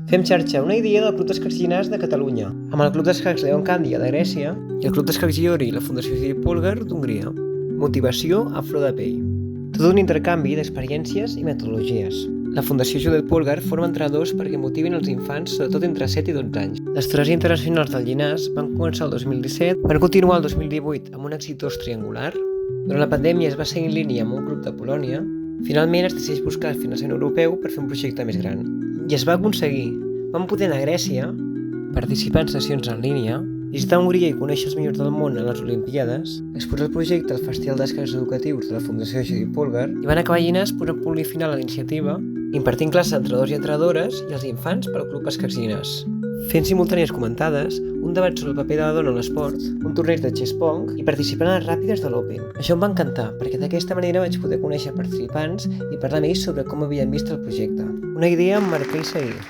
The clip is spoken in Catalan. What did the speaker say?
Fem xarxa, una idea del Club d'Escacs Llinars de Catalunya, amb el Club d'Escacs Leon Càndia de Grècia i el Club d'Escacs Giori i la Fundació Judit Polgar d'Hongria. Motivació a flor de pell. Tot un intercanvi d'experiències i metodologies. La Fundació Judit Polgar forma entrenadors perquè motivin els infants, sobretot entre 7 i 12 anys. Les Tros internacionals del Llinars van començar el 2017, van continuar el 2018 amb un exitós triangular. Durant la pandèmia es va seguir en línia amb un grup de Polònia. Finalment es decideix buscar el finançament europeu per fer un projecte més gran. I es va aconseguir. Vam poder anar a Grècia, participar en sessions en línia, visitar Hongria i conèixer els millors del món a les Olimpíades, exposar el projecte al Festival d'Escacs Educatius de la Fundació Judit Polgar i van acabar a Llinars posant punt i final a l'iniciativa, impartint classes a entrenadors i entrenadores i als infants pel Club Escacs Llinars. Fent simultànies comentades, un debat sobre el paper de la dona en l'esport, un torneig de chess-pong i participant a les ràpides de l'Open. Això em va encantar, perquè d'aquesta manera vaig poder conèixer participants i parlar amb ells sobre com havien vist el projecte. Una idea amb marcar i seguir.